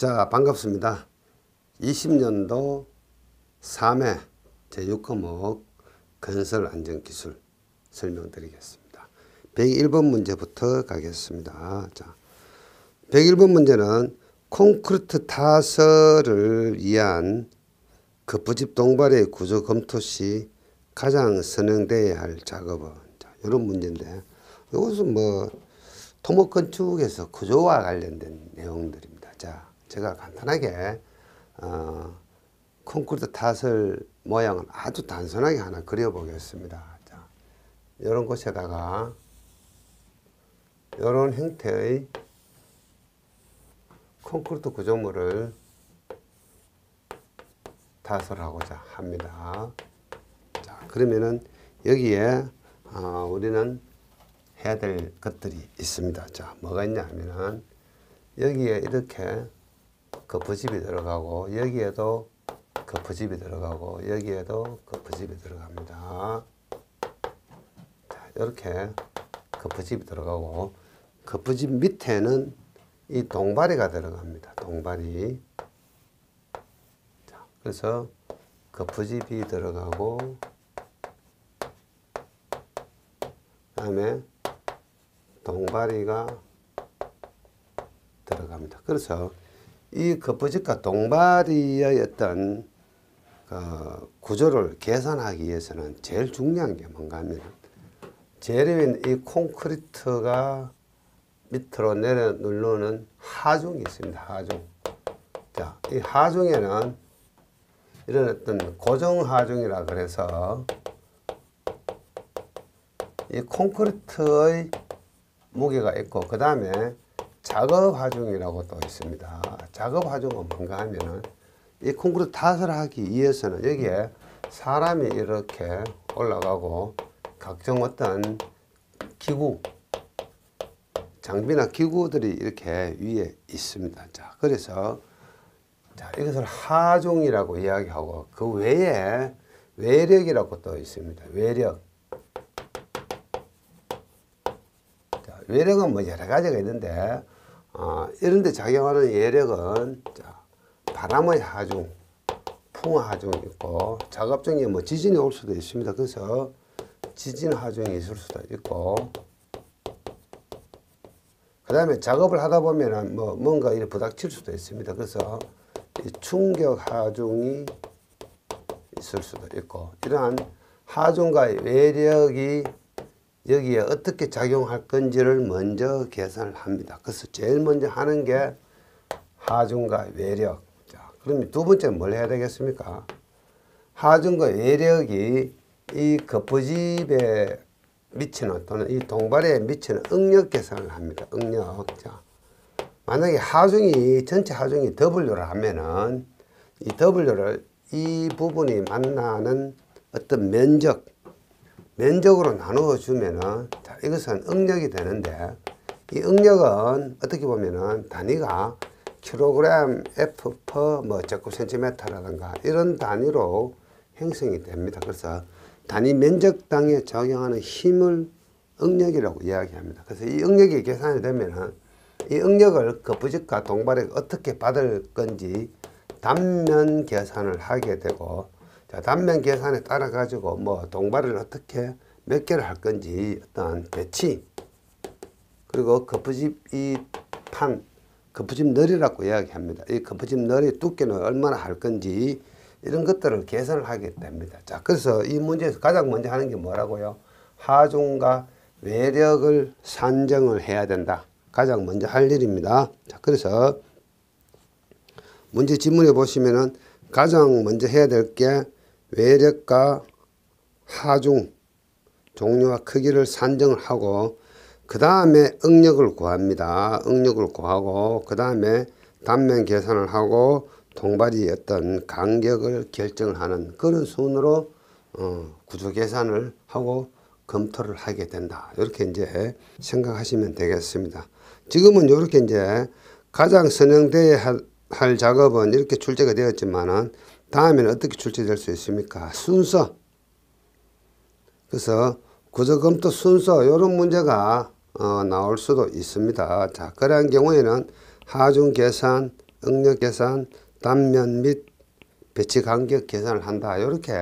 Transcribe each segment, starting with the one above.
자, 반갑습니다. 20년도 3회 제6과목 건설안전기술 설명드리겠습니다. 101번 문제부터 가겠습니다. 자, 101번 문제는 콘크리트 타설을 위한 급부집 동발의 구조 검토 시 가장 선행되어야 할 작업은, 자, 이런 문제인데, 이것은 뭐 토목 건축에서 구조와 관련된 내용들입니다. 자, 제가 간단하게 콘크리트 타설 모양은 아주 단순하게 하나 그려 보겠습니다. 자, 이런 곳에다가 이런 형태의 콘크리트 구조물을 타설하고자 합니다. 자, 그러면은 여기에 우리는 해야 될 것들이 있습니다. 자, 뭐가 있냐 하면은 여기에 이렇게 거푸집이 들어가고, 여기에도 거푸집이 들어가고, 여기에도 거푸집이 들어갑니다. 자, 이렇게 거푸집이 들어가고, 거푸집 밑에는 이 동바리가 들어갑니다. 동바리. 자, 그래서 거푸집이 들어가고, 그다음에 동바리가 들어갑니다. 그래서 이 거푸집과 동바리의 어떤 구조를 계산하기 위해서는 제일 중요한 게 뭔가 하면, 재료인 이 콘크리트가 밑으로 내려 누르는 하중이 있습니다. 하중. 자, 이 하중에는 이런 어떤 고정 하중이라 그래서 이 콘크리트의 무게가 있고, 그 다음에 작업 하중이라고 또 있습니다. 작업 하중은 뭔가 하면은 이 콘크리트 타설하기 위해서는 여기에 사람이 이렇게 올라가고 각종 어떤 기구, 장비나 기구들이 이렇게 위에 있습니다. 자, 그래서 자, 이것을 하중이라고 이야기하고, 그 외에 외력이라고 또 있습니다. 외력. 자, 외력은 뭐 여러 가지가 있는데, 이런 데 작용하는 외력은, 자, 바람의 하중, 풍 하중이 있고, 작업 중에 뭐 지진이 올 수도 있습니다. 그래서 지진 하중이 있을 수도 있고, 그 다음에 작업을 하다 보면은 뭐 뭔가 이렇게 부닥칠 수도 있습니다. 그래서 이 충격 하중이 있을 수도 있고, 이러한 하중과 외력이 여기에 어떻게 작용할 건지를 먼저 계산을 합니다. 그래서 제일 먼저 하는 게 하중과 외력. 자, 그러면 두 번째는 뭘 해야 되겠습니까? 하중과 외력이 이 거푸집에 미치는, 또는 이 동발에 미치는 응력 계산을 합니다. 응력. 자, 만약에 하중이, 전체 하중이 W를 하면은 이 W를 이 부분이 만나는 어떤 면적으로 나누어 주면은, 자, 이것은 응력이 되는데, 이 응력은 어떻게 보면은 단위가 킬로그램, F 퍼 뭐 제곱센티미터라든가 이런 단위로 형성이 됩니다. 그래서 단위 면적당에 적용하는 힘을 응력이라고 이야기합니다. 그래서 이 응력이 계산이 되면은 이 응력을 거푸집과 동발에 어떻게 받을 건지 단면 계산을 하게 되고, 자, 단면 계산에 따라 가지고 뭐 동발을 어떻게 몇 개를 할 건지 어떤 배치, 그리고 거푸집 이 판, 거푸집 너리라고 이야기합니다. 이 거푸집 너리 두께는 얼마나 할 건지 이런 것들을 계산을 하게 됩니다. 자, 그래서 이 문제에서 가장 먼저 하는 게 뭐라고요? 하중과 외력을 산정을 해야 된다. 가장 먼저 할 일입니다. 자, 그래서 문제 지문에 보시면은 가장 먼저 해야 될 게 외력과 하중 종류와 크기를 산정을 하고, 그 다음에 응력을 구합니다. 응력을 구하고, 그 다음에 단면 계산을 하고 동발이 어떤 간격을 결정을 하는 그런 순으로 구조 계산을 하고 검토를 하게 된다. 이렇게 이제 생각하시면 되겠습니다. 지금은 이렇게 이제 가장 선행되어야 할 작업은 이렇게 출제가 되었지만은 다음에는 어떻게 출제될 수 있습니까? 순서. 그래서 구조검토 순서, 이런 문제가 나올 수도 있습니다. 자, 그러한 경우에는 하중 계산, 응력 계산, 단면 및 배치 간격 계산을 한다. 이렇게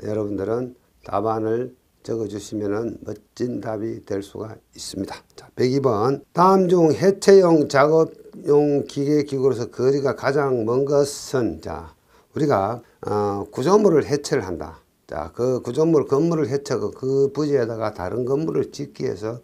여러분들은 답안을 적어주시면 멋진 답이 될 수가 있습니다. 자, 102번. 다음 중 해체용 작업용 기계 기구로서 거리가 가장 먼 것은, 자, 우리가 구조물을 해체를 한다. 자, 그 구조물 건물을 해체하고 그 부지에다가 다른 건물을 짓기 위해서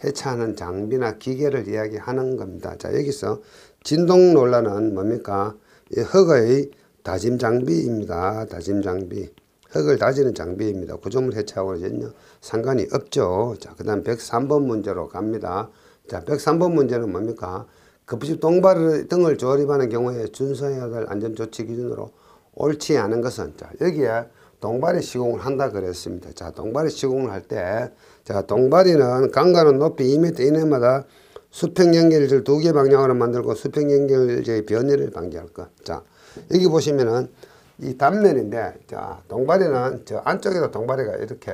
해체하는 장비나 기계를 이야기하는 겁니다. 자, 여기서 진동 논란은 뭡니까? 이 흙의 다짐 장비입니다. 다짐 장비. 흙을 다지는 장비입니다. 구조물 해체하고는 전혀 상관이 없죠. 자, 그 다음 103번 문제로 갑니다. 자, 103번 문제는 뭡니까? 급식 동발 등을 조립하는 경우에 준수해야 될 안전조치 기준으로 옳지 않은 것은, 자, 여기에 동발이 시공을 한다 그랬습니다. 자, 동발이 시공을 할 때, 자, 동발이는 강가는 높이 2m 이내마다 수평 연결재를 2개 방향으로 만들고 수평 연결재의 변이를 방지할 것. 자, 여기 보시면은 이 단면인데, 자, 동발이는 저 안쪽에도 동발이가 이렇게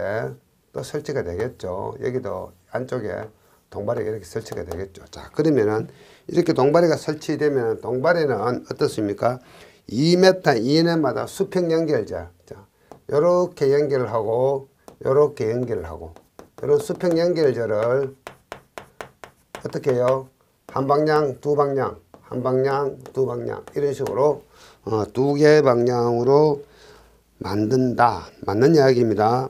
또 설치가 되겠죠. 여기도 안쪽에 동발이가 이렇게 설치가 되겠죠. 자, 그러면은 이렇게 동발이가 설치되면 동발이는 어떻습니까? 2m 이내마다 수평 연결재. 자, 요렇게 연결을 하고, 요렇게 연결을 하고, 이런 수평 연결재를 어떻게 해요? 한 방향, 두 방향, 한 방향, 두 방향, 이런 식으로 2개 방향으로 만든다. 맞는 이야기입니다.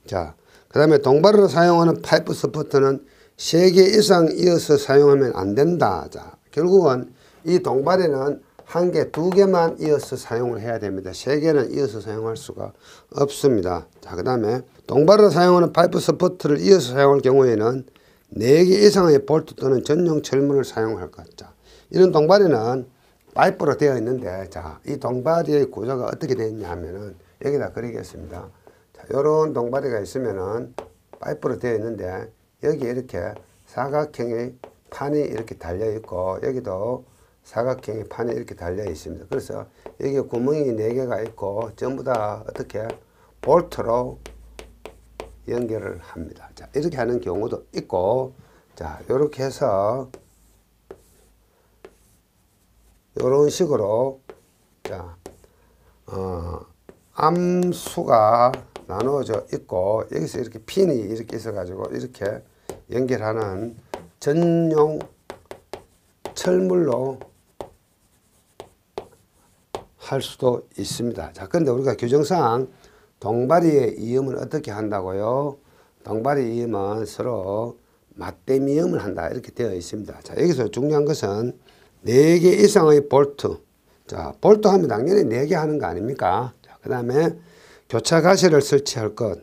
자, 그 다음에 동발으로 사용하는 파이프 서포트는 3개 이상 이어서 사용하면 안 된다. 자, 결국은 이 동발에는 1개, 2개만 이어서 사용을 해야 됩니다. 3개는 이어서 사용할 수가 없습니다. 자, 그 다음에 동발으로 사용하는 파이프 서포트를 이어서 사용할 경우에는 4개 이상의 볼트 또는 전용 철문을 사용할 것. 자, 이런 동발에는 파이프로 되어 있는데, 자, 이 동발의 구조가 어떻게 되어 있냐 하면은 여기다 그리겠습니다. 자, 요런 동발이가 있으면은 파이프로 되어 있는데, 여기 이렇게 사각형의 판이 이렇게 달려 있고, 여기도 사각형의 판이 이렇게 달려 있습니다. 그래서 여기 구멍이 4개가 있고, 전부 다 어떻게 볼트로 연결을 합니다. 자, 이렇게 하는 경우도 있고, 자, 요렇게 해서 요런 식으로, 자, 암수가 나누어져 있고, 여기서 이렇게 핀이 이렇게 있어 가지고 이렇게 연결하는 전용 철물로 할 수도 있습니다. 자, 근데 우리가 규정상 동발이의 이음은 어떻게 한다고요? 동발이 이음은 서로 맞대미음을 한다. 이렇게 되어 있습니다. 자, 여기서 중요한 것은 4개 이상의 볼트. 자, 볼트 하면 당연히 4개 하는 거 아닙니까? 자, 그 다음에 교차 가시를 설치할 것.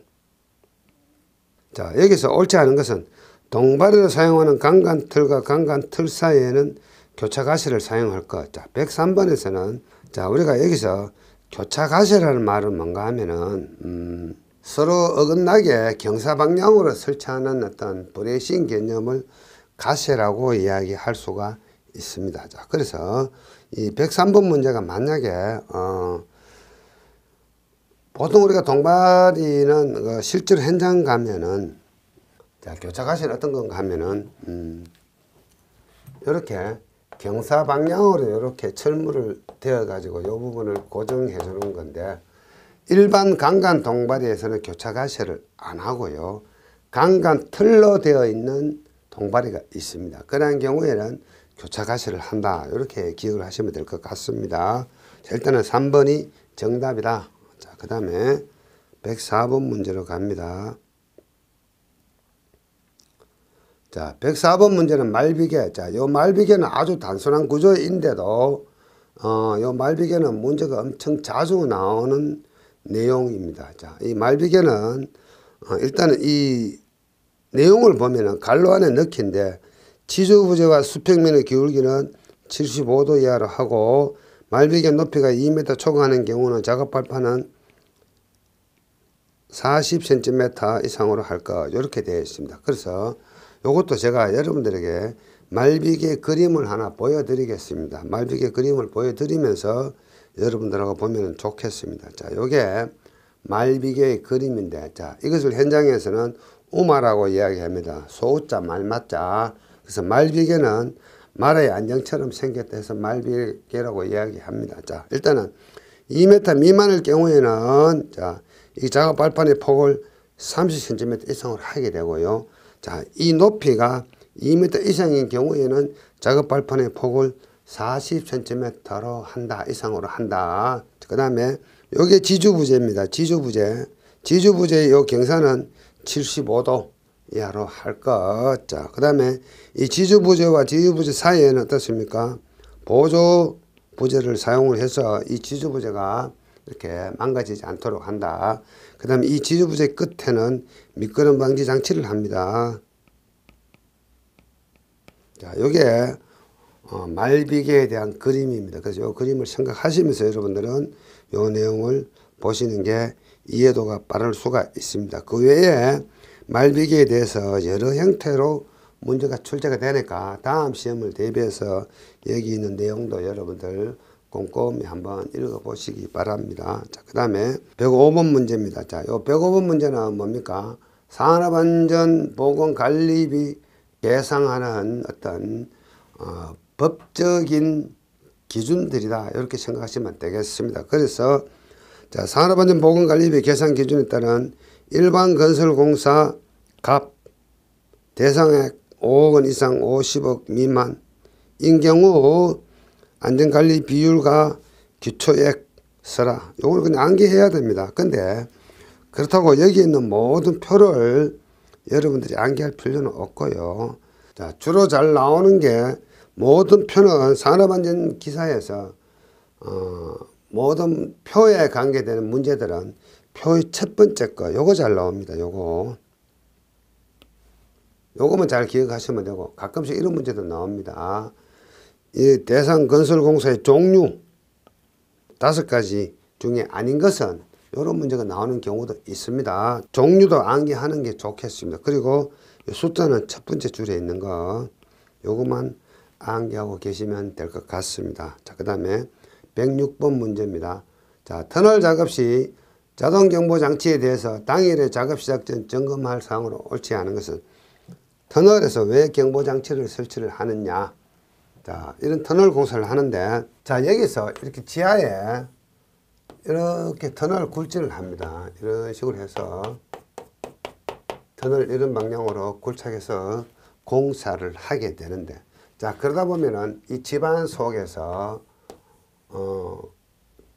자, 여기서 옳지 않은 것은 동발이로 사용하는 강간틀과 강간틀 사이에는 교차 가시를 사용할 것. 자, 103번에서는 자, 우리가 여기서 교차 가시라는 말은 뭔가 하면은 서로 어긋나게 경사 방향으로 설치하는 어떤 브레이싱 개념을 가시라고 이야기할 수가 있습니다. 자, 그래서 이 103번 문제가 만약에 보통 우리가 동발이는 실제로 현장 가면은, 자, 교차 가시는 어떤 건가 하면은 이렇게 경사 방향으로 이렇게 철물을 대어 가지고 이 부분을 고정해 주는 건데, 일반 강간 동발이에서는 교차 가시를 안 하고요, 강간 틀로 되어 있는 동발이가 있습니다. 그런 경우에는 교차 가시를 한다. 이렇게 기억을 하시면 될 것 같습니다. 자, 일단은 3번이 정답이다. 자, 그 다음에 104번 문제로 갑니다. 자, 104번 문제는 말비계. 자, 요 말비계는 아주 단순한 구조인데도 요 말비계는 문제가 엄청 자주 나오는 내용입니다. 자, 이 말비계는 일단은 이 내용을 보면은 갈로 안에 넣기인데, 지주부재와 수평면의 기울기는 75도 이하로 하고, 말비계 높이가 2m 초과하는 경우는 작업 발판은 40cm 이상으로 할 것. 이렇게 되어 있습니다. 그래서 이것도 제가 여러분들에게 말비계 그림을 하나 보여드리겠습니다. 말비계 그림을 보여드리면서 여러분들하고 보면 좋겠습니다. 자, 요게 말비계의 그림인데, 자, 이것을 현장에서는 우마라고 이야기합니다. 소우자 말맞자. 그래서 말비계는 말의 안정처럼 생겼다 해서 말비계라고 이야기합니다. 자, 일단은 2m 미만일 경우에는 자, 이 작업 발판의 폭을 30cm 이상으로 하게 되고요. 자, 이 높이가 2m 이상인 경우에는 작업 발판의 폭을 40cm로 한다, 이상으로 한다. 그 다음에 요게 지주부재입니다. 지주부재의 요 경사는 75도 이하로 할 것. 자, 그 다음에 이 지주부재와 지주부재 사이에는 어떻습니까? 보조부재를 사용을 해서 이 지주부재가 이렇게 망가지지 않도록 한다. 그 다음에 이 지주부재 끝에는 미끄럼 방지 장치를 합니다. 자, 요게 말비계에 대한 그림입니다. 그래서 이 그림을 생각하시면서 여러분들은 이 내용을 보시는 게 이해도가 빠를 수가 있습니다. 그 외에 말비계에 대해서 여러 형태로 문제가 출제가 되니까 다음 시험을 대비해서 여기 있는 내용도 여러분들 꼼꼼히 한번 읽어보시기 바랍니다. 자, 그 다음에 105번 문제입니다. 자, 요 105번 문제는 뭡니까? 산업안전보건관리비 예상하는 어떤 법적인 기준들이다, 이렇게 생각하시면 되겠습니다. 그래서 자, 산업안전보건관리비 계산 기준에 따른 일반 건설공사 갑 대상액 5억 원 이상 50억 미만인 경우 안전관리 비율과 기초액 서라. 요걸 그냥 암기해야 됩니다. 근데 그렇다고 여기 있는 모든 표를 여러분들이 암기할 필요는 없고요. 자, 주로 잘 나오는 게 모든 표는 산업안전 기사에서 모든 표에 관계되는 문제들은 표의 첫 번째 거 요거 잘 나옵니다. 요거만 잘 기억하시면 되고, 가끔씩 이런 문제도 나옵니다. 이 대상 건설공사의 종류 5가지 중에 아닌 것은 이런 문제가 나오는 경우도 있습니다. 종류도 암기하는 게 좋겠습니다. 그리고 숫자는 첫 번째 줄에 있는 거 요것만 암기하고 계시면 될 것 같습니다. 자, 그 다음에 106번 문제입니다. 자, 터널 작업 시 자동경보장치에 대해서 당일에 작업 시작 전 점검할 사항으로 옳지 않은 것은 터널에서 왜 경보장치를 설치를 하느냐. 자, 이런 터널 공사를 하는데, 자, 여기서 이렇게 지하에 이렇게 터널 굴지를 합니다. 이런 식으로 해서 터널 이런 방향으로 굴착해서 공사를 하게 되는데, 자, 그러다 보면은 이 집안 속에서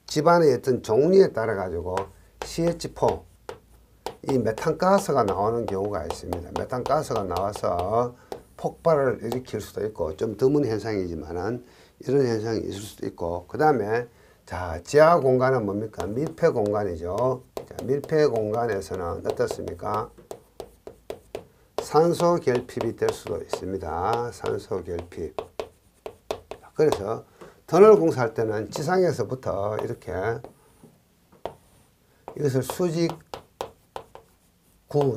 집안의 어떤 종류에 따라 가지고 CH4 이 메탄가스가 나오는 경우가 있습니다. 메탄가스가 나와서 폭발을 일으킬 수도 있고, 좀 드문 현상이지만은 이런 현상이 있을 수도 있고, 그 다음에 자, 지하 공간은 뭡니까? 밀폐 공간이죠. 자, 밀폐 공간에서는 어떻습니까? 산소 결핍이 될 수도 있습니다. 산소 결핍. 그래서 터널 공사할 때는 지상에서부터 이렇게 이것을 수직구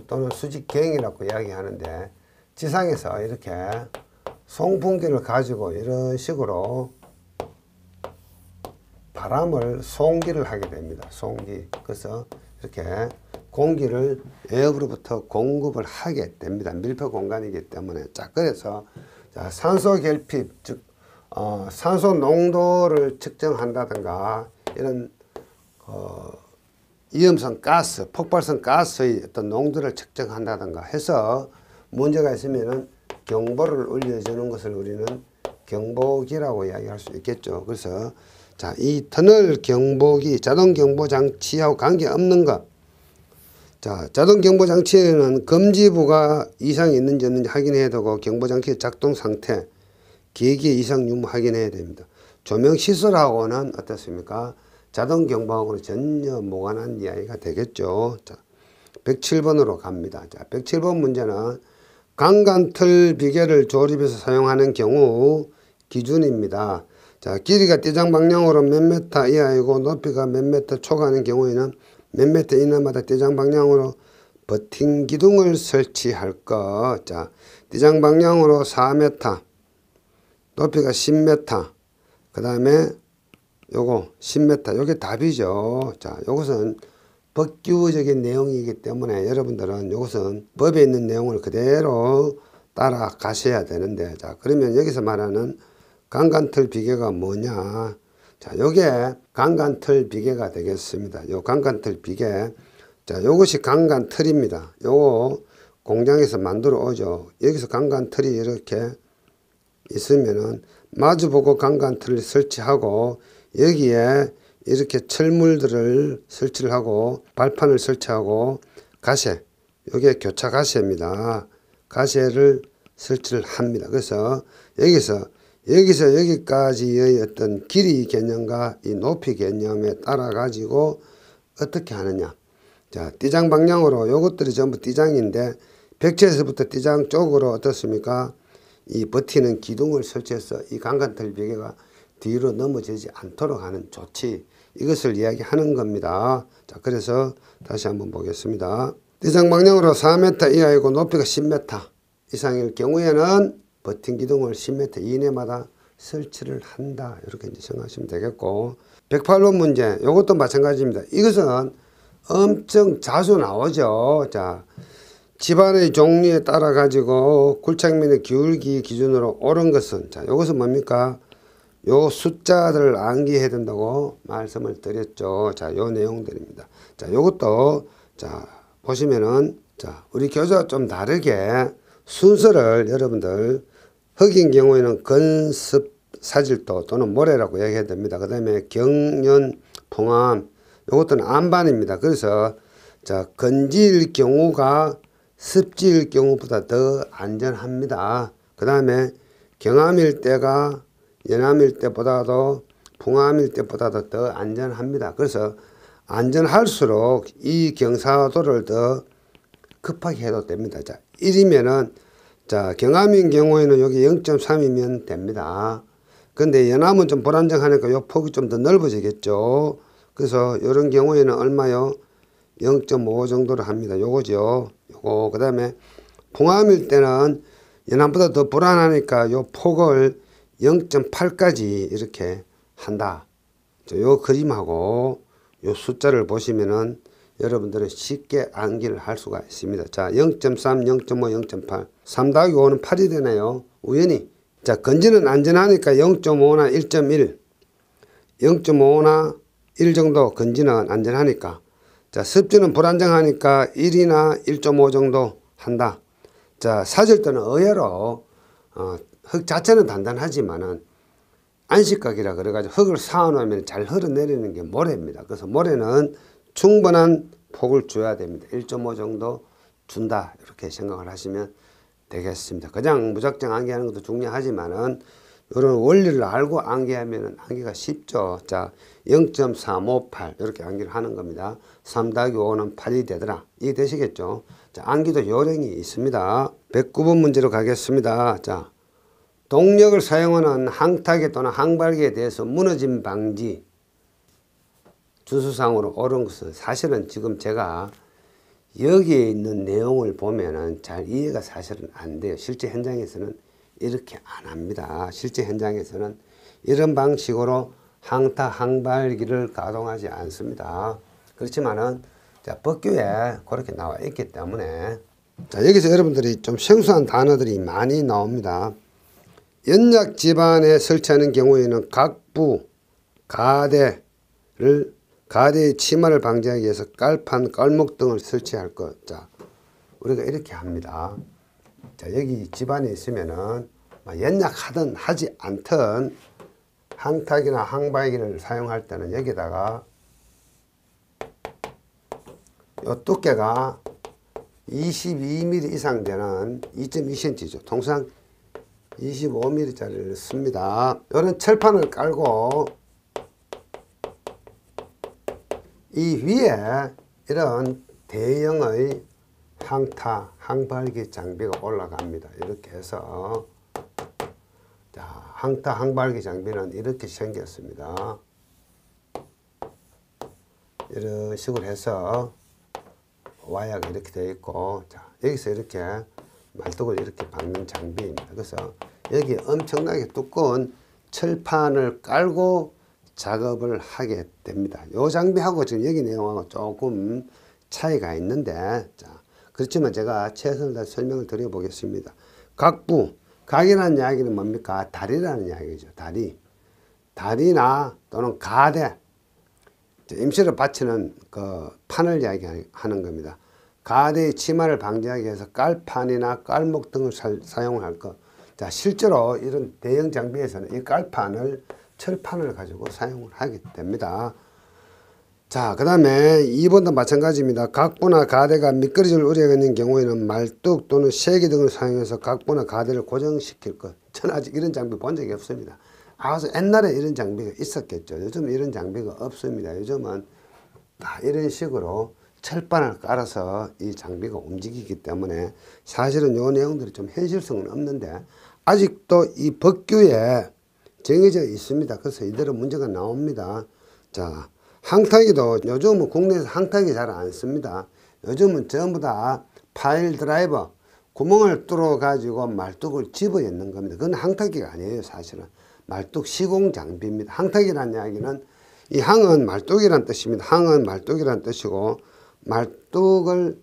또는 수직경이라고 이야기하는데, 지상에서 이렇게 송풍기를 가지고 이런 식으로 바람을 송기를 하게 됩니다. 송기. 그래서 이렇게 공기를 외부로부터 공급을 하게 됩니다. 밀폐 공간이기 때문에. 자, 그래서 자, 산소 결핍, 즉 산소 농도를 측정한다든가 이런 위험성 가스, 폭발성 가스의 어떤 농도를 측정한다든가 해서 문제가 있으면은 경보를 울려주는 것을 우리는 경보기라고 이야기할 수 있겠죠. 그래서 자, 이 터널 경보기, 자동 경보 장치하고 관계없는 것. 자, 자동 경보 장치에는 금지부가 이상이 있는지 없는지 확인해야 되고, 경보 장치의 작동 상태, 계기의 이상 유무 확인해야 됩니다. 조명 시설하고는 어떻습니까? 자동 경보하고는 전혀 무관한 이야기가 되겠죠. 자, 107번으로 갑니다. 자, 107번 문제는 강간틀 비계를 조립해서 사용하는 경우 기준입니다. 자, 길이가 띠장 방향으로 몇 미터 이하이고 높이가 몇 미터 초과하는 경우에는 몇 미터 이내마다 띠장 방향으로 버팅 기둥을 설치할 것. 자, 띠장 방향으로 4m, 높이가 10m, 그 다음에 요거 10m, 요게 답이죠. 자, 요것은 법규적인 내용이기 때문에 여러분들은 요것은 법에 있는 내용을 그대로 따라가셔야 되는데, 자, 그러면 여기서 말하는 강간틀 비계가 뭐냐? 자, 요게 강간틀 비계가 되겠습니다. 요 강간틀 비계. 자, 요것이 강간틀입니다. 요거 공장에서 만들어 오죠. 여기서 강간틀이 이렇게 있으면은 마주보고 강간틀을 설치하고 여기에 이렇게 철물들을 설치를 하고 발판을 설치하고 가세, 요게 교차 가세입니다. 가세를 설치를 합니다. 그래서 여기서 여기까지의 어떤 길이 개념과 이 높이 개념에 따라 가지고 어떻게 하느냐. 자, 띠장 방향으로 요것들이 전부 띠장인데 벽체에서부터 띠장 쪽으로 어떻습니까? 이 버티는 기둥을 설치해서 이 강간틀 비계가 뒤로 넘어지지 않도록 하는 조치, 이것을 이야기하는 겁니다. 자, 그래서 다시 한번 보겠습니다. 띠장 방향으로 4m 이하이고 높이가 10m 이상일 경우에는 버틴 기둥을 10m 이내마다 설치를 한다. 이렇게 이제 생각하시면 되겠고, 108번 문제, 이것도 마찬가지입니다. 이것은 엄청 자주 나오죠. 자, 집안의 종류에 따라 가지고 굴착면의 기울기 기준으로 옳은 것은, 자, 이것은 뭡니까? 요 숫자들을 암기해야 된다고 말씀을 드렸죠. 자, 요 내용들입니다. 자, 요것도, 자, 보시면은, 자, 우리 교재와 좀 다르게 순서를 여러분들, 흙인 경우에는 건습 사질도 또는 모래라고 얘기해야 됩니다. 그 다음에 경연, 풍암, 요것들은 안반입니다. 그래서, 자, 건지일 경우가 습지일 경우보다 더 안전합니다. 그 다음에 경암일 때가 연암일 때보다도 풍암일 때보다도 더 안전합니다. 그래서 안전할수록 이 경사도를 더 급하게 해도 됩니다. 자, 1이면은, 자, 경암인 경우에는 여기 0.3이면 됩니다. 근데 연암은 좀 불안정하니까 요 폭이 좀 더 넓어지겠죠. 그래서 이런 경우에는 얼마요? 0.5 정도로 합니다. 요거죠. 요거. 그 다음에 풍암일 때는 연암보다 더 불안하니까 요 폭을 0.8까지 이렇게 한다. 요 그림하고 요 숫자를 보시면은 여러분들은 쉽게 암기를 할 수가 있습니다. 자, 0.3, 0.5, 0.8. 3 더하기 5는 8이 되네요. 우연히. 자, 건지는 안전하니까 0.5나 1.1. 0.5나 1 정도 건지는 안전하니까. 자, 습지는 불안정하니까 1이나 1.5 정도 한다. 자, 사질도는 의외로 흙 자체는 단단하지만은 안식각이라 그래가지고 흙을 쌓아놓으면 잘 흘러내리는 게 모래입니다. 그래서 모래는 충분한 폭을 줘야 됩니다. 1.5 정도 준다. 이렇게 생각을 하시면 되겠습니다. 그냥 무작정 암기하는 것도 중요하지만은 이런 원리를 알고 암기하면 암기가 쉽죠. 자, 0.358 이렇게 암기를 하는 겁니다. 3 더하기 5는 8이 되더라. 이해 되시겠죠? 자, 암기도 요령이 있습니다. 109번 문제로 가겠습니다. 자, 동력을 사용하는 항타기 또는 항발기에 대해서 무너짐 방지. 준수상으로 옳은 것은 사실은 지금 제가 여기에 있는 내용을 보면은 잘 이해가 사실은 안 돼요. 실제 현장에서는 이렇게 안 합니다. 실제 현장에서는 이런 방식으로 항타, 항발기를 가동하지 않습니다. 그렇지만은, 자, 법규에 그렇게 나와 있기 때문에, 자, 여기서 여러분들이 좀 생소한 단어들이 많이 나옵니다. 연약 집안에 설치하는 경우에는 각부, 가대의 침하를 방지하기 위해서 깔판, 깔목 등을 설치할 것. 자, 우리가 이렇게 합니다. 자, 여기 집안에 있으면은 연약하든 하지 않든 항타기나 항발기를 사용할 때는 여기다가 요 두께가 22mm 이상 되는 2.2cm죠. 통상 25mm짜리를 씁니다. 이런 철판을 깔고 이 위에 이런 대형의 항타, 항발기 장비가 올라갑니다. 이렇게 해서, 자, 항타, 항발기 장비는 이렇게 생겼습니다. 이런 식으로 해서 와이어가 이렇게 되어 있고, 자, 여기서 이렇게 말뚝을 이렇게 박는 장비입니다. 그래서 여기 엄청나게 두꺼운 철판을 깔고 작업을 하게 됩니다. 이 장비하고 지금 여기 내용하고 조금 차이가 있는데, 자, 그렇지만 제가 최선을 다해 설명을 드려 보겠습니다. 각부, 각이라는 이야기는 뭡니까? 다리라는 이야기죠. 다리나 또는 가대, 임시로 받치는 그 판을 이야기하는 겁니다. 가대의 침하를 방지하기 위해서 깔판이나 깔목 등을 사용할 것. 자, 실제로 이런 대형 장비에서는 이 깔판을 철판을 가지고 사용을 하게 됩니다. 자, 그 다음에 2번도 마찬가지입니다. 각부나 가대가 미끄러질 우려가 있는 경우에는 말뚝 또는 세기 등을 사용해서 각부나 가대를 고정시킬 것. 저는 아직 이런 장비 본 적이 없습니다. 아주 옛날에 이런 장비가 있었겠죠. 요즘 이런 장비가 없습니다. 요즘은 다 이런 식으로 철판을 깔아서 이 장비가 움직이기 때문에 사실은 요 내용들이 좀 현실성은 없는데 아직도 이 법규에 정해져 있습니다. 그래서 이대로 문제가 나옵니다. 자, 항타기도 요즘은 국내에서 항타기 잘 안 씁니다. 요즘은 전부 다 파일 드라이버 구멍을 뚫어 가지고 말뚝을 집어 넣는 겁니다. 그건 항타기가 아니에요. 사실은 말뚝 시공 장비입니다. 항타기라는 이야기는 이 항은 말뚝이란 뜻입니다. 항은 말뚝이란 뜻이고 말뚝을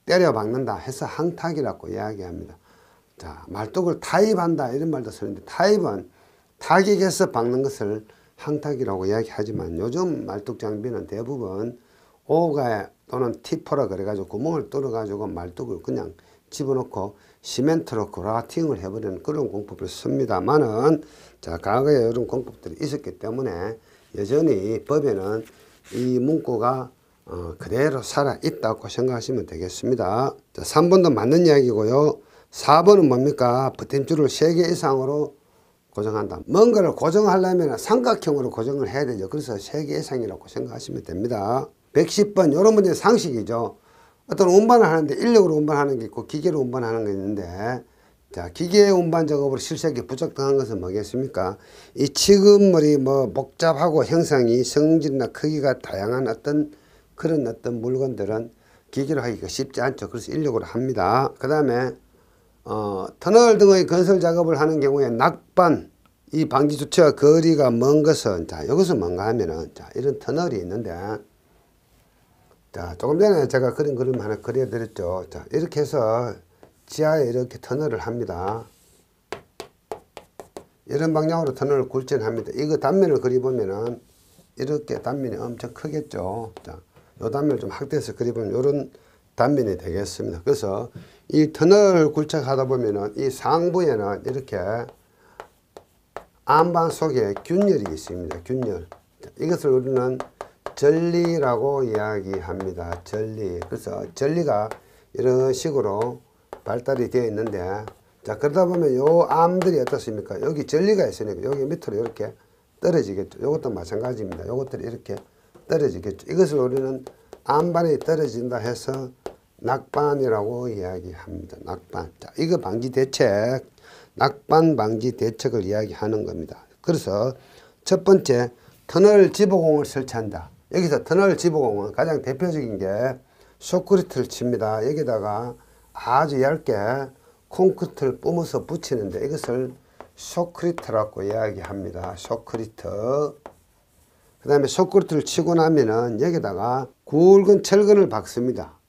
때려 박는다 해서 항타기라고 이야기합니다. 자, 말뚝을 타입한다 이런 말도 쓰는데 타입은 타격해서 박는 것을 항타기라고 이야기하지만 요즘 말뚝 장비는 대부분 오가 또는 티포라 그래가지고 구멍을 뚫어가지고 말뚝을 그냥 집어넣고 시멘트로 그라팅을 해버리는 그런 공법을 씁니다만은 자, 과거에 이런 공법들이 있었기 때문에 여전히 법에는 이 문구가 그대로 살아있다고 생각하시면 되겠습니다. 자, 3번도 맞는 이야기고요. 4번은 뭡니까? 버팀줄을 3개 이상으로 고정한다. 뭔가를 고정하려면 삼각형으로 고정을 해야 되죠. 그래서 3개 이상이라고 생각하시면 됩니다. 110번 이런 문제는 상식이죠. 어떤 운반을 하는데 인력으로 운반하는 게 있고 기계로 운반하는 게 있는데 자, 기계 운반 작업으로 실시하기 부적당한 것은 뭐겠습니까? 이 치근물이 뭐 복잡하고 형상이 성질이나 크기가 다양한 그런 어떤 물건들은 기계로 하기가 쉽지 않죠. 그래서 인력으로 합니다. 그 다음에 터널 등의 건설 작업을 하는 경우에 낙반, 이 방지 조치와 거리가 먼 것은, 자, 이것은 뭔가 하면은, 자, 이런 터널이 있는데, 자, 조금 전에 제가 그린 그림 하나 그려드렸죠. 자, 이렇게 해서 지하에 이렇게 터널을 합니다. 이런 방향으로 터널을 굴절합니다. 이거 단면을 그려보면은, 이렇게 단면이 엄청 크겠죠. 자, 요 단면을 좀 확대해서 그려보면, 이런 단면이 되겠습니다. 그래서 이 터널 굴착하다 보면은 이 상부에는 이렇게 안반 속에 균열이 있습니다. 균열. 이것을 우리는 전리라고 이야기합니다. 전리. 그래서 전리가 이런 식으로 발달이 되어 있는데, 자, 그러다 보면 요 암들이 어떻습니까? 여기 전리가 있으니까 여기 밑으로 이렇게 떨어지겠죠. 이것도 마찬가지입니다. 요것들이 이렇게 떨어지겠죠. 이것을 우리는 암반이 떨어진다 해서 낙반이라고 이야기합니다. 낙반. 자, 이거 방지 대책, 낙반 방지 대책을 이야기하는 겁니다. 그래서 첫 번째, 터널 지보공을 설치한다. 여기서 터널 지보공은 가장 대표적인 게 콘크리트를 칩니다. 여기다가 아주 얇게 콘크리트를 뿜어서 붙이는데 이것을 콘크리트라고 이야기합니다. 콘크리트. 그 다음에 콘크리트를 치고 나면은 여기다가 굵은 철근을 박습니다.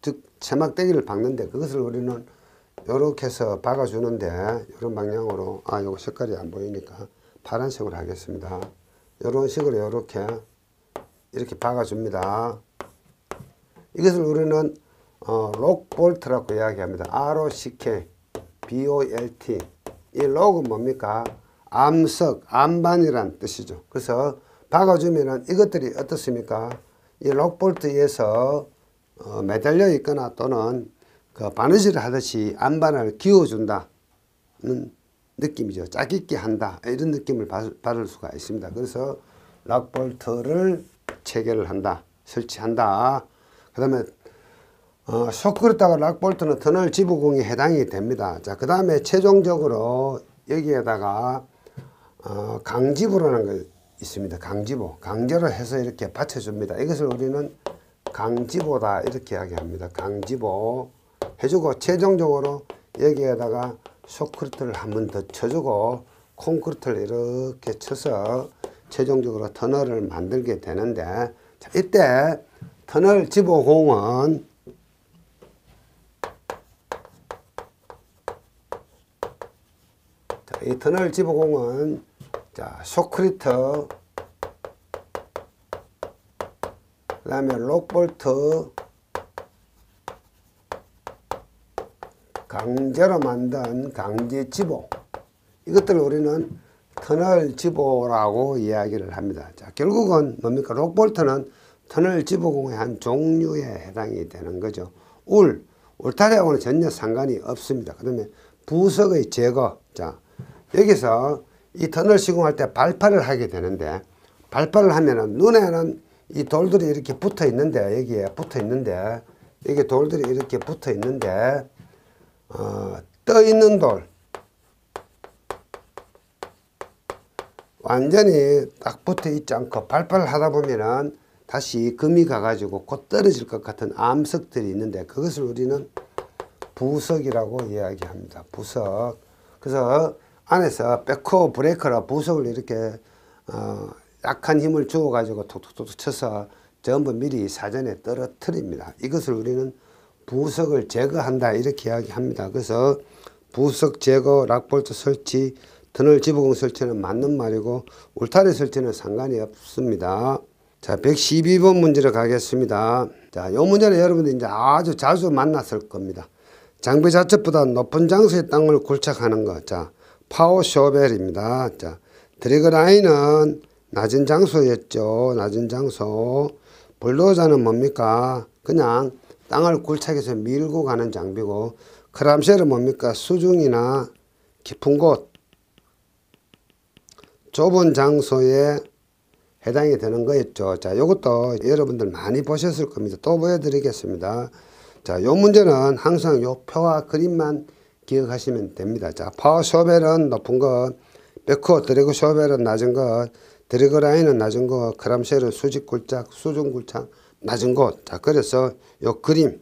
즉 체막대기를 박는데 그것을 우리는 이렇게 해서 박아주는데 이런 방향으로, 요거 색깔이 안 보이니까 파란색으로 하겠습니다. 이런 식으로 이렇게 박아줍니다. 이것을 우리는 록볼트라고 이야기합니다. ROCK, BOLT. 이 록은 뭡니까? 암석, 암반이란 뜻이죠. 그래서 박아주면은 이것들이 어떻습니까? 이 록볼트에서 매달려 있거나 또는 그 바느질을 하듯이 안반을 기워준다는 느낌이죠. 짜깁기 한다 이런 느낌을 받을 수가 있습니다. 그래서 록볼트를 체결을 한다, 설치한다. 그 다음에 콘크리트하고 록볼트는 터널 지부공에 해당이 됩니다. 자, 그 다음에 최종적으로 여기에다가 강지부라는 게 있습니다. 강지부, 강제로 해서 이렇게 받쳐줍니다. 이것을 우리는 강지보다 이렇게 이야기합니다. 강지보 해주고 최종적으로 여기에다가 콘크리트를 한 번 더 쳐주고 콘크리트를 이렇게 쳐서 최종적으로 터널을 만들게 되는데, 자, 이때 터널 지보공은 이 터널 지붕공은 자, 쇼크리트, 그 다음에 록볼트, 강제로 만든 강제 지보, 이것들을 우리는 터널 지보라고 이야기를 합니다. 자, 결국은 뭡니까? 록볼트는 터널 지보공의 한 종류에 해당이 되는 거죠. 울타리하고는 전혀 상관이 없습니다. 그 다음에 부석의 제거. 자, 여기서 이 터널 시공할 때 발파를 하게 되는데, 발파를 하면은 눈에는 이 돌들이 이렇게 붙어 있는데, 여기에 붙어 있는데, 여기 돌들이 이렇게 붙어 있는데, 떠 있는 돌, 완전히 딱 붙어 있지 않고 발파를 하다 보면은 다시 금이 가가지고 곧 떨어질 것 같은 암석들이 있는데, 그것을 우리는 부석이라고 이야기합니다. 부석. 그래서 안에서 백호 브레이커라 부석을 이렇게 약한 힘을 주어 가지고 톡톡톡 쳐서 전부 미리 사전에 떨어뜨립니다. 이것을 우리는 부석을 제거한다 이렇게 이야기합니다. 그래서 부석 제거, 락볼트 설치, 터널 지붕 설치는 맞는 말이고 울타리 설치는 상관이 없습니다. 자, 112번 문제로 가겠습니다. 자, 이 문제는 여러분들이 이제 아주 자주 만났을 겁니다. 장비 자체보다 높은 장소의 땅을 굴착하는 것. 자, 파워 쇼벨입니다. 자, 드래그 라인은 낮은 장소였죠. 낮은 장소. 불도저는 뭡니까? 그냥 땅을 굴착해서 밀고 가는 장비고, 크람쉘은 뭡니까? 수중이나 깊은 곳, 좁은 장소에 해당이 되는 거였죠. 자, 요것도 여러분들 많이 보셨을 겁니다. 또 보여드리겠습니다. 자, 요 문제는 항상 요 표와 그림만 기억하시면 됩니다. 자, 파워 쇼벨은 높은 것, 백호 드래그 쇼벨은 낮은 것, 드래그 라인은 낮은 것, 크람쉘은 수직 굴착, 수중 굴착, 낮은 곳. 자, 그래서 요 그림,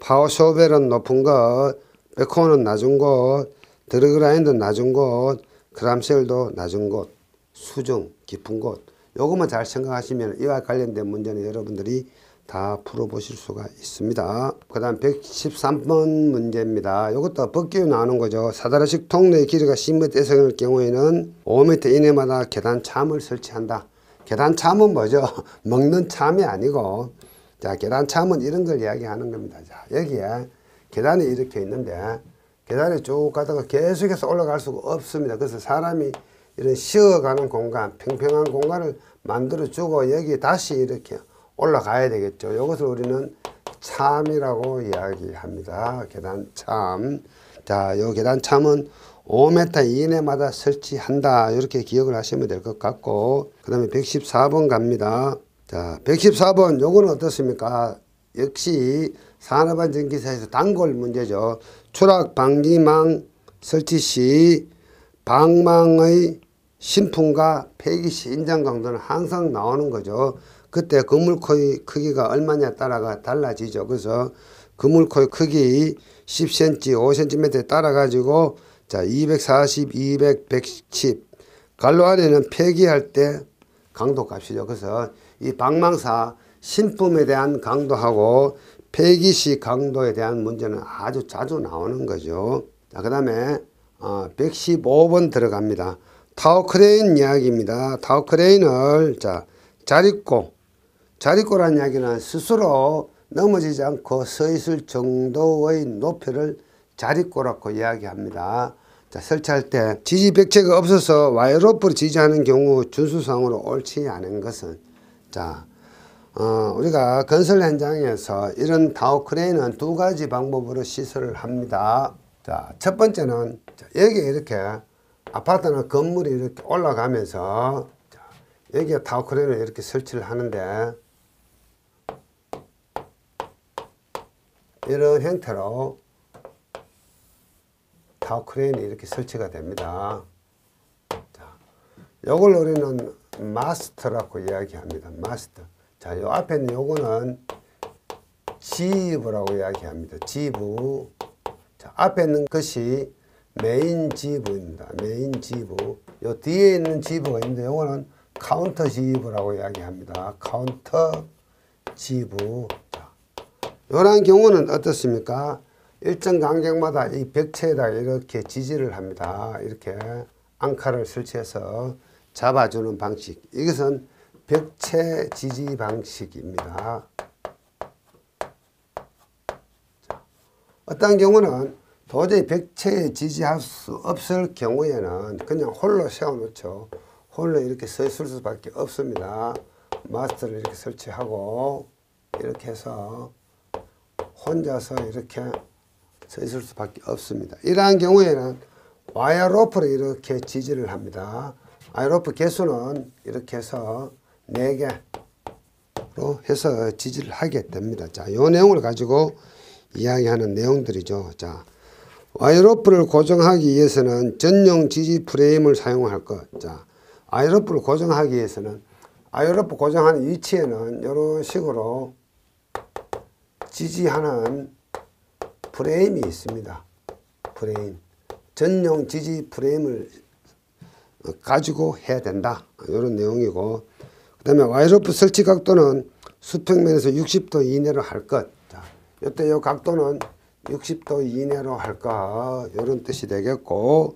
파워 쇼벨은 높은 것, 백호는 낮은 곳, 드래그 라인도 낮은 곳, 크람쉘도 낮은 곳, 수중 깊은 곳. 요것만 잘 생각하시면 이와 관련된 문제는 여러분들이 다 풀어보실 수가 있습니다. 그 다음 113번 문제입니다. 이것도 법규에 나오는 거죠. 사다리식 통로의 길이가 10m 이상일 경우에는 5m 이내마다 계단 참을 설치한다. 계단 참은 뭐죠? 먹는 참이 아니고, 자, 계단 참은 이런 걸 이야기하는 겁니다. 자, 여기에 계단이 이렇게 있는데, 계단이 쭉 가다가 계속해서 올라갈 수가 없습니다. 그래서 사람이 이런 쉬어가는 공간, 평평한 공간을 만들어 주고 여기 다시 이렇게 올라가야 되겠죠. 이것을 우리는 참이라고 이야기합니다. 계단 참. 자, 요 계단 참은 5m 이내마다 설치한다. 이렇게 기억을 하시면 될 것 같고, 그 다음에 114번 갑니다. 자, 114번 요거는 어떻습니까? 역시 산업안전기사에서 단골 문제죠. 추락 방지망 설치 시 방망의 신품과 폐기시 인장 강도는 항상 나오는 거죠. 그때 그물코의 크기가 얼마냐에 따라가 달라지죠. 그래서 그물코의 크기 10cm, 5cm에 따라 가지고 자 240, 200, 110 갈로 안에는 폐기할 때 강도 값이죠. 그래서 이 방망사 신품에 대한 강도하고 폐기시 강도에 대한 문제는 아주 자주 나오는 거죠. 자, 그 다음에 115번 들어갑니다. 타워 크레인 이야기입니다. 타워 크레인을 자 자릿고라는 이야기는 스스로 넘어지지 않고 서 있을 정도의 높이를 자릿고라고 이야기합니다. 자, 설치할 때 지지 벽체가 없어서 와이어로프를 지지하는 경우 준수상으로 옳지 않은 것은, 자, 우리가 건설 현장에서 이런 타워 크레인은 두 가지 방법으로 시설을 합니다. 자, 첫 번째는 여기 이렇게 아파트나 건물이 이렇게 올라가면서 자, 여기에 타워 크레인을 이렇게 설치를 하는데 이런 형태로 타워 크레인이 이렇게 설치가 됩니다. 자, 요걸 우리는 마스터라고 이야기합니다. 마스터. 자, 요 앞에 있는 요거는 지브라고 이야기합니다. 지브. 자, 앞에 있는 것이 메인 지브입니다. 메인 지브. 요 뒤에 있는 지브가 있는데 요거는 카운터 지브라고 이야기합니다. 카운터 지브. 자, 요런 경우는 어떻습니까? 일정 간격마다 이 벽체에다 이렇게 지지를 합니다. 이렇게 앙카를 설치해서 잡아주는 방식. 이것은 벽체 지지 방식입니다. 어떤 경우는 도저히 벽체에 지지할 수 없을 경우에는 그냥 홀로 세워놓죠. 홀로 이렇게 서 있을 수밖에 없습니다. 마스터를 이렇게 설치하고 이렇게 해서 혼자서 이렇게 서 있을 수밖에 없습니다. 이러한 경우에는 와이어 로프를 이렇게 지지를 합니다. 와이어 로프 개수는 이렇게 해서 4개로 해서 지지를 하게 됩니다. 자, 이 내용을 가지고 이야기하는 내용들이죠. 자, 와이어 로프를 고정하기 위해서는 전용 지지 프레임을 사용할 것. 자, 와이어 로프를 고정하기 위해서는 와이어 로프 고정하는 위치에는 이런 식으로 지지하는 프레임이 있습니다. 프레임. 전용 지지 프레임을 가지고 해야 된다. 이런 내용이고, 그 다음에 와이어 로프 설치 각도는 수평면에서 60도 이내로 할 것. 자, 이때 이 각도는 60도 이내로 할까, 이런 뜻이 되겠고,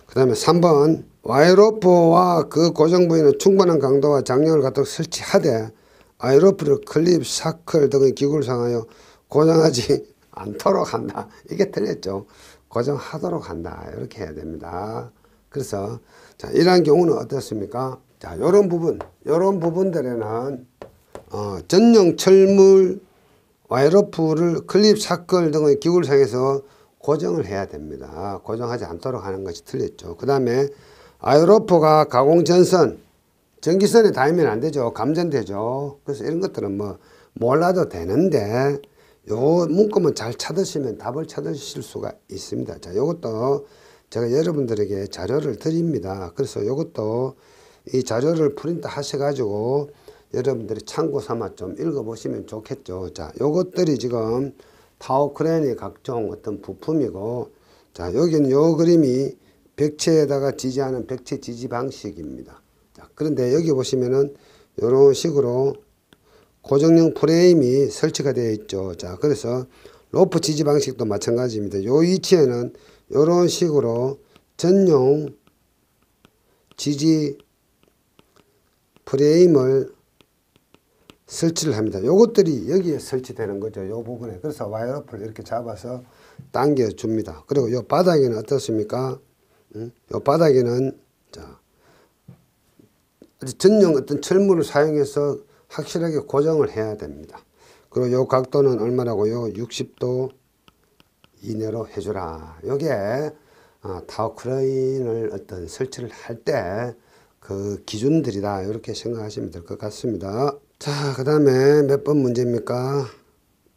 그 다음에 3번 와이어 로프와 그 고정 부위는 충분한 강도와 장력을 갖도록 설치하되 와이어 로프를 클립, 사클 등의 기구를 사용하여 고정하지 않도록 한다. 이게 틀렸죠. 고정하도록 한다. 이렇게 해야 됩니다. 그래서 자, 이러한 경우는 어떻습니까? 자, 이런 부분들에는 전용 철물 와이어 로프를 클립, 사클 등의 기구를 사용해서 고정을 해야 됩니다. 고정하지 않도록 하는 것이 틀렸죠. 그 다음에 와이어 로프가 가공 전선, 전기선에 닿으면 안 되죠. 감전되죠. 그래서 이런 것들은 뭐 몰라도 되는데 요 문구만 잘 찾으시면 답을 찾으실 수가 있습니다. 자, 요것도 제가 여러분들에게 자료를 드립니다. 그래서 요것도 이 자료를 프린트 하셔가지고 여러분들이 참고 삼아 좀 읽어보시면 좋겠죠. 자, 요것들이 지금 타워 크레인의 각종 어떤 부품이고, 자, 여기는 요 그림이 벽체에다가 지지하는 벽체 지지 방식입니다. 자, 그런데 여기 보시면은 요런 식으로 고정용 프레임이 설치가 되어 있죠. 자, 그래서 로프 지지 방식도 마찬가지입니다. 요 위치에는 요런 식으로 전용 지지 프레임을 설치를 합니다. 요것들이 여기에 설치되는 거죠. 요 부분에. 그래서 와이어 로프를 이렇게 잡아서 당겨 줍니다. 그리고 요 바닥에는 어떻습니까? 요 바닥에는 자, 전용 어떤 철물을 사용해서 확실하게 고정을 해야 됩니다. 그리고 요 각도는 얼마라고요? 60도 이내로 해주라. 요게 타워 크레인을 어떤 설치를 할 때 그 기준들이다. 이렇게 생각하시면 될 것 같습니다. 자, 그 다음에 몇 번 문제입니까?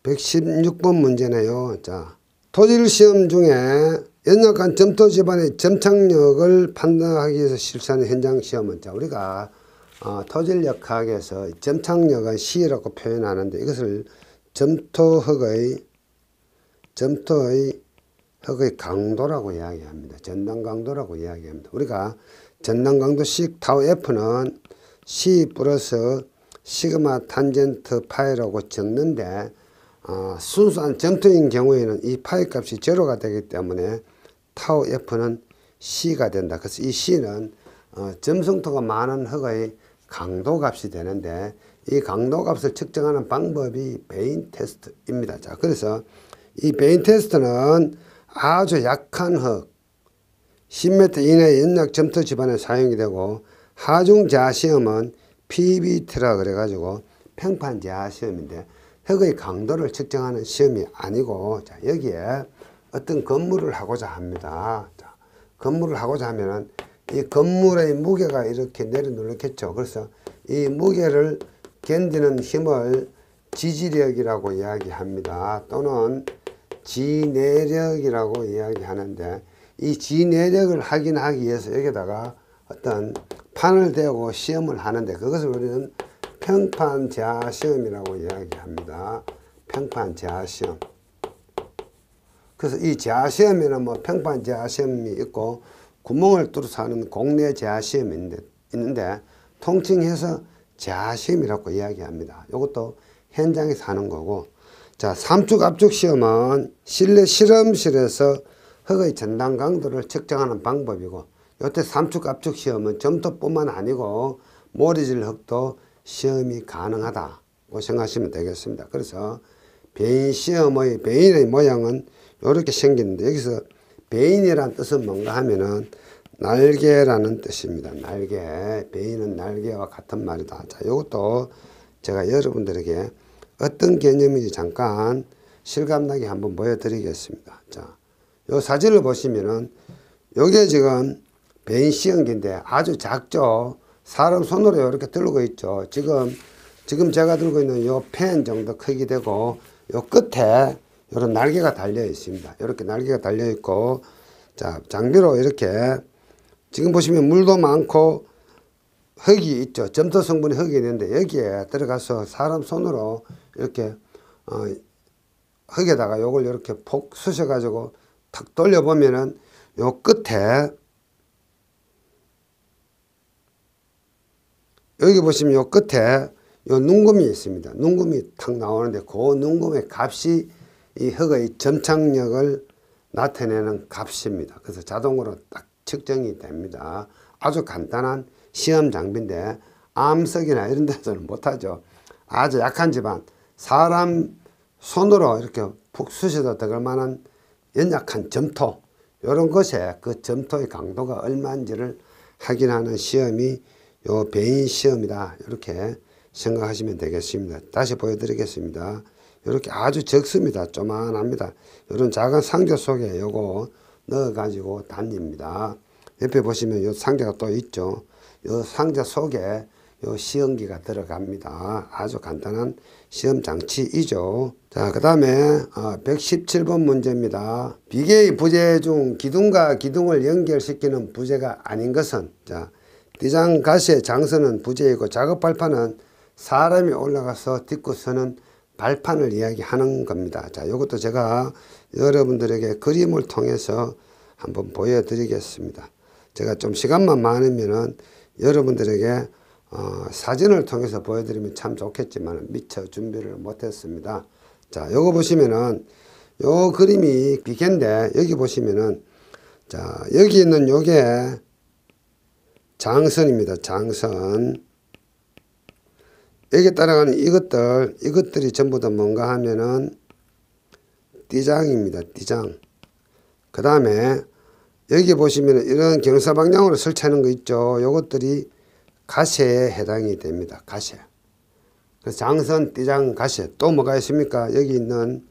116번 문제네요. 자, 토질 시험 중에 연약한 점토 집안의 점착력을 판단하기 위해서 실시하는 현장 시험은, 자, 우리가 토질역학에서 점착력은 C라고 표현하는데 이것을 점토흙의 강도라고 이야기합니다. 전당 강도라고 이야기합니다. 우리가 전당 강도씩 타우 F는 C 플러스 시그마 탄젠트 파이라고 적는데 순수한 점토인 경우에는 이 파이 값이 제로가 되기 때문에 타우 F는 C가 된다. 그래서 이 C는 점성토가 많은 흙의 강도 값이 되는데 이 강도 값을 측정하는 방법이 베인 테스트입니다. 자, 그래서 이 베인 테스트는 아주 약한 흙 10m 이내의 연약 점토 집안에 사용이 되고, 하중 제하 시험은 PBT라 그래가지고 평판 제하 시험인데 흙의 강도를 측정하는 시험이 아니고, 자, 여기에 어떤 건물을 하고자 합니다. 자, 건물을 하고자 하면은 이 건물의 무게가 이렇게 내려놓겠죠. 그래서 이 무게를 견디는 힘을 지지력이라고 이야기합니다. 또는 지내력이라고 이야기하는데, 이 지내력을 확인하기 위해서 여기다가 어떤 판을 대고 시험을 하는데 그것을 우리는 평판 제하 시험이라고 이야기합니다. 평판 제하 시험. 그래서 이 제하 시험에는 뭐 평판 제하 시험이 있고 구멍을 뚫어서 하는 공내 제하 시험이 있는데 통칭해서 제하 시험이라고 이야기합니다. 이것도 현장에서 하는 거고, 자, 삼축 압축 시험은 실내 실험실에서 흙의 전당 강도를 측정하는 방법이고, 요때 삼축 압축 시험은 점토뿐만 아니고 모래질 흙도 시험이 가능하다고 생각하시면 되겠습니다. 그래서 배인의 모양은 이렇게 생기는데, 여기서 배인이란 뜻은 뭔가 하면은 날개라는 뜻입니다. 날개. 배인은 날개와 같은 말이다. 자, 이것도 제가 여러분들에게 어떤 개념인지 잠깐 실감나게 한번 보여드리겠습니다. 자, 요 사진을 보시면은 요게 지금 배인 시험기인데 아주 작죠. 사람 손으로 이렇게 들고 있죠. 지금 제가 들고 있는 요 펜 정도 크기 되고, 요 끝에 이런 날개가 달려 있습니다. 이렇게 날개가 달려 있고, 자, 장비로 이렇게 지금 보시면 물도 많고 흙이 있죠. 점토 성분이 흙이 있는데 여기에 들어가서 사람 손으로 이렇게 흙에다가 요걸 이렇게 폭 쑤셔 가지고 탁 돌려보면은 요 끝에 여기 보시면 요 끝에 요 눈금이 있습니다. 눈금이 탁 나오는데 그 눈금의 값이 이 흙의 점착력을 나타내는 값입니다. 그래서 자동으로 딱 측정이 됩니다. 아주 간단한 시험 장비인데 암석이나 이런 데서는 못하죠. 아주 약한 집안 사람 손으로 이렇게 푹 쑤셔서 들어갈 만한 연약한 점토, 이런 것에 그 점토의 강도가 얼마인지를 확인하는 시험이 요 배인 시험이다, 이렇게 생각하시면 되겠습니다. 다시 보여드리겠습니다. 이렇게 아주 적습니다. 조만합니다. 이런 작은 상자 속에 요거 넣어가지고 다닙니다. 옆에 보시면 요 상자가 또 있죠. 요 상자 속에 요 시험기가 들어갑니다. 아주 간단한 시험 장치이죠. 자, 그 다음에 117번 문제입니다. 비계의 부재 중 기둥과 기둥을 연결시키는 부재가 아닌 것은, 자, 띠장 가시의 장선은 부재이고 작업 발판은 사람이 올라가서 딛고 서는 발판을 이야기하는 겁니다. 자, 이것도 제가 여러분들에게 그림을 통해서 한번 보여드리겠습니다. 제가 좀 시간만 많으면은 여러분들에게 사진을 통해서 보여드리면 참 좋겠지만 미처 준비를 못했습니다. 자, 요거 보시면은 요 그림이 비계인데, 여기 보시면은, 자, 여기 있는 요게 장선입니다. 장선. 여기에 따라가는 이것들이 전부 다 뭔가 하면은 띠장입니다. 띠장. 그 다음에 여기 보시면 이런 경사 방향으로 설치하는 거 있죠. 요것들이 가세에 해당이 됩니다. 가세. 그래서 장선, 띠장, 가세. 또 뭐가 있습니까? 여기 있는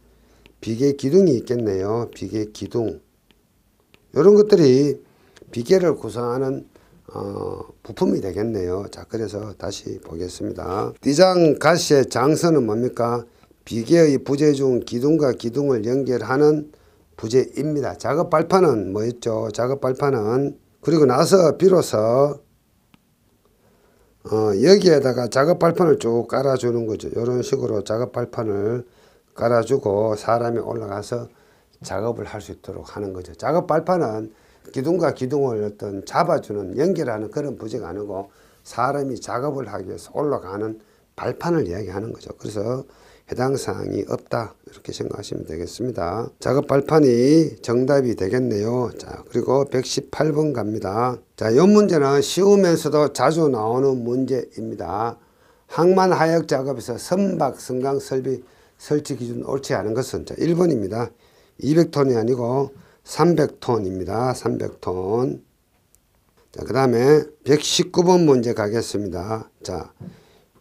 비계 기둥이 있겠네요. 비계 기둥. 이런 것들이 비계를 구성하는 부품이 되겠네요. 자, 그래서 다시 보겠습니다. 띠장, 가세, 장선은 뭡니까? 비계의 부재 중 기둥과 기둥을 연결하는 부재입니다. 작업 발판은 뭐였죠? 작업 발판은 그리고 나서 비로소 여기에다가 작업 발판을 쭉 깔아주는 거죠. 이런 식으로 작업 발판을 깔아주고 사람이 올라가서 작업을 할 수 있도록 하는 거죠. 작업 발판은 기둥과 기둥을 어떤 잡아주는, 연결하는 그런 부재가 아니고 사람이 작업을 하기 위해서 올라가는 발판을 이야기하는 거죠. 그래서 해당 사항이 없다, 이렇게 생각하시면 되겠습니다. 작업 발판이 정답이 되겠네요. 자, 그리고 118번 갑니다. 자, 이 문제는 쉬우면서도 자주 나오는 문제입니다. 항만 하역 작업에서 선박 선강 설치 기준 옳지 않은 것은, 자, 1번입니다. 200톤이 아니고 300톤입니다. 300톤. 자, 그 다음에 119번 문제 가겠습니다. 자,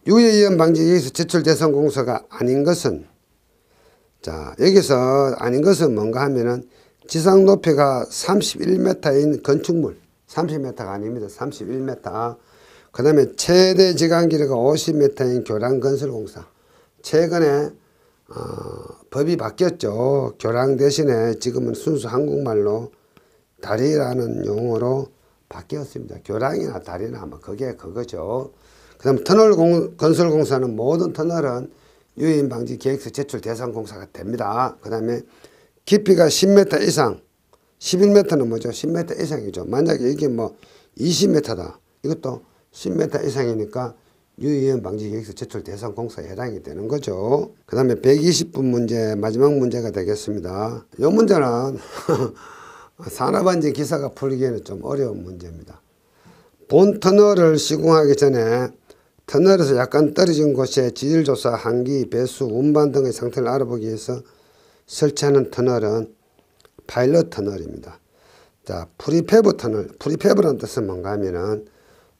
유해이온 방지 여기서 제출 대상 공사가 아닌 것은, 자, 여기서 아닌 것은 뭔가 하면은 지상 높이가 31m인 건축물, 30m가 아닙니다. 31m. 그 다음에 최대 지간 길이가 50m인 교량 건설 공사. 최근에 법이 바뀌었죠. 교량 대신에 지금은 순수 한국말로 다리라는 용어로 바뀌었습니다. 교량이나 다리나 뭐 그게 그거죠. 그 다음 터널 건설 공사는 모든 터널은 유해인 방지 계획서 제출 대상 공사가 됩니다. 그 다음에 깊이가 10m 이상, 11m는 뭐죠? 10m 이상이죠. 만약에 이게 뭐 20m다. 이것도 10m 이상이니까 유해인 방지 계획서 제출 대상 공사에 해당이 되는 거죠. 그 다음에 120분 문제, 마지막 문제가 되겠습니다. 이 문제는 산업안전 기사가 풀기에는 좀 어려운 문제입니다. 본 터널을 시공하기 전에 터널에서 약간 떨어진 곳에 지질조사, 한기, 배수, 운반 등의 상태를 알아보기 위해서 설치하는 터널은 파일럿 터널입니다. 자, 프리패브 터널. 프리패브라는 뜻은 뭔가 하면은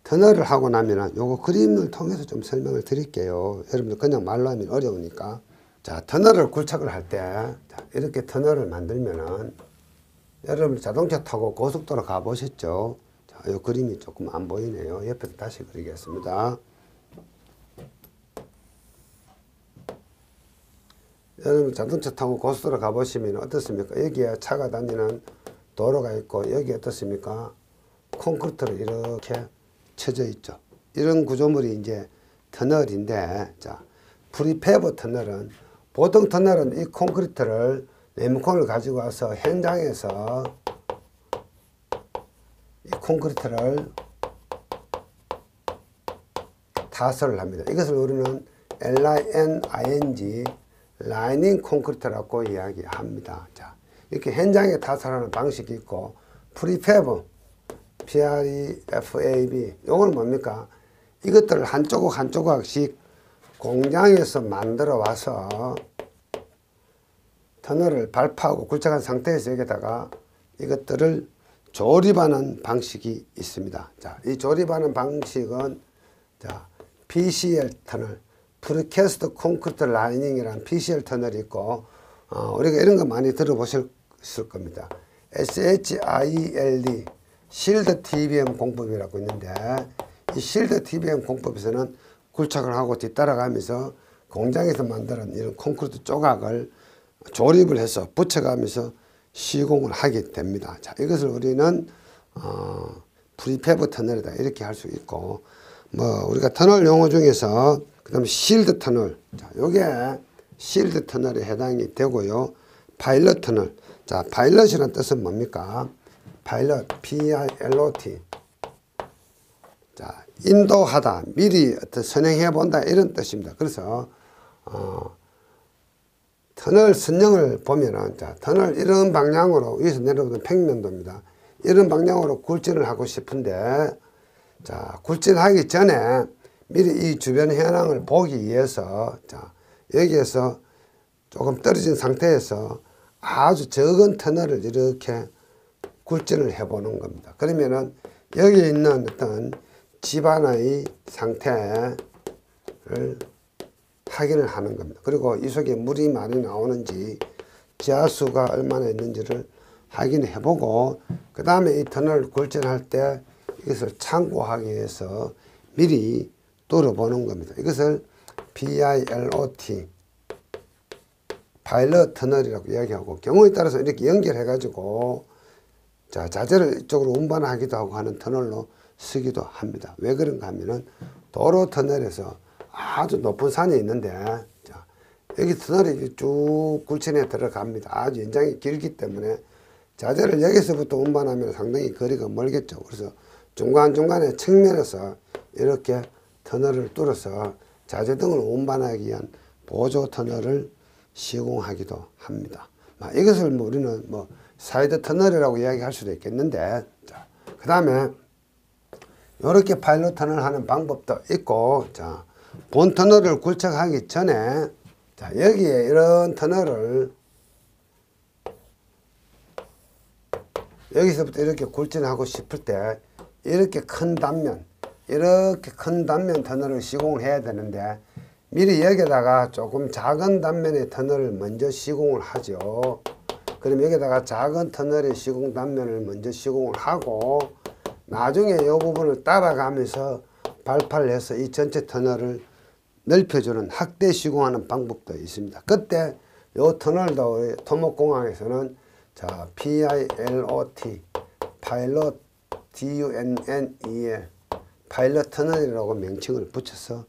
터널을 하고 나면은 요거 그림을 통해서 좀 설명을 드릴게요. 여러분들 그냥 말로 하면 어려우니까. 자, 터널을 굴착을 할 때 이렇게 터널을 만들면은 여러분 자동차 타고 고속도로 가보셨죠? 자, 요 그림이 조금 안 보이네요. 옆에서 다시 그리겠습니다. 여러분 자동차 타고 고속도로 가보시면 어떻습니까? 여기에 차가 다니는 도로가 있고 여기 어떻습니까? 콘크리트로 이렇게 쳐져 있죠. 이런 구조물이 이제 터널인데, 자, 프리패브 터널은 보통 터널은 이 콘크리트를 네모콘을 가지고 와서 현장에서 이 콘크리트를 타설을 합니다. 이것을 우리는 LINING 라이닝 콘크리트라고 이야기합니다. 자, 이렇게 현장에 타설하는 방식이 있고 프리패브 PREFAB 요거는 뭡니까? 이것들을 한 조각 한 조각씩 공장에서 만들어 와서 터널을 발파하고 굴착한 상태에서 여기다가 이것들을 조립하는 방식이 있습니다. 자, 이 조립하는 방식은 자, PCL 터널, 프리캐스트 콘크리트 라이닝이라는 PCL 터널이 있고 우리가 이런 거 많이 들어보셨을 겁니다. SHIELD 실드 TBM 공법이라고 있는데 이 실드 TBM 공법에서는 굴착을 하고 뒤따라가면서 공장에서 만드는 이런 콘크리트 조각을 조립을 해서 붙여가면서 시공을 하게 됩니다. 자, 이것을 우리는 프리패브 터널이다 이렇게 할 수 있고 뭐 우리가 터널 용어 중에서 그다음에 실드 터널, 자, 요게 실드 터널에 해당이 되고요. 파일럿 터널. 자, 파일럿이라는 뜻은 뭡니까? 파일럿, PILOT. 자, 인도하다, 미리 어떤 선행해 본다 이런 뜻입니다. 그래서 터널 선형을 보면은 자, 터널 이런 방향으로 위에서 내려오는 평면도입니다. 이런 방향으로 굴진을 하고 싶은데 자, 굴진하기 전에 미리 이 주변 현황을 보기 위해서 자, 여기에서 조금 떨어진 상태에서 아주 적은 터널을 이렇게 굴진을 해보는 겁니다. 그러면은 여기 있는 어떤 집안의 상태를 확인을 하는 겁니다. 그리고 이 속에 물이 많이 나오는지 지하수가 얼마나 있는지를 확인해 보고 그 다음에 이 터널을 굴진할 때 이것을 참고하기 위해서 미리 뚫어보는 겁니다. 이것을 PILOT 파일럿 터널이라고 이야기하고 경우에 따라서 이렇게 연결해 가지고 자, 자재를 이쪽으로 운반하기도 하고 하는 터널로 쓰기도 합니다. 왜 그런가 하면은 도로 터널에서 아주 높은 산이 있는데 자, 여기 터널이 쭉 굴진해 들어갑니다. 아주 연장이 길기 때문에 자재를 여기서부터 운반하면 상당히 거리가 멀겠죠. 그래서 중간중간에 측면에서 이렇게 터널을 뚫어서 자재 등을 운반하기 위한 보조 터널을 시공하기도 합니다. 이것을 뭐 우리는 뭐 사이드 터널이라고 이야기할 수도 있겠는데, 자, 그 다음에 이렇게 파일럿 터널 하는 방법도 있고, 자, 본 터널을 굴착하기 전에, 자, 여기에 이런 터널을 여기서부터 이렇게 굴진하고 싶을 때 이렇게 큰 단면 터널을 시공을 해야 되는데 미리 여기다가 조금 작은 단면의 터널을 먼저 시공을 하죠. 그럼 여기다가 작은 터널의 시공 단면을 먼저 시공을 하고 나중에 이 부분을 따라가면서 발파를 해서 이 전체 터널을 넓혀주는 확대 시공하는 방법도 있습니다. 그때 이 터널도 토목공학에서는 자, PILOT 파일럿 DUNNEL 파일럿 터널이라고 명칭을 붙여서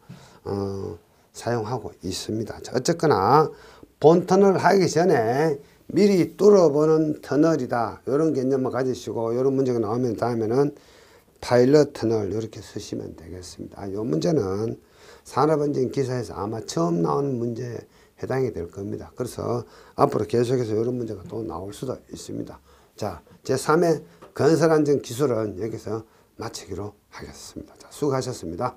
사용하고 있습니다. 자, 어쨌거나 본 터널을 하기 전에 미리 뚫어보는 터널이다. 이런 개념을 가지시고 이런 문제가 나오면 다음에는 파일럿 터널 이렇게 쓰시면 되겠습니다. 이 문제는 산업안전 기사에서 아마 처음 나오는 문제에 해당이 될 겁니다. 그래서 앞으로 계속해서 이런 문제가 또 나올 수도 있습니다. 자, 제3회 건설 안전 기술은 여기서 마치기로 하겠습니다. 자, 수고하셨습니다.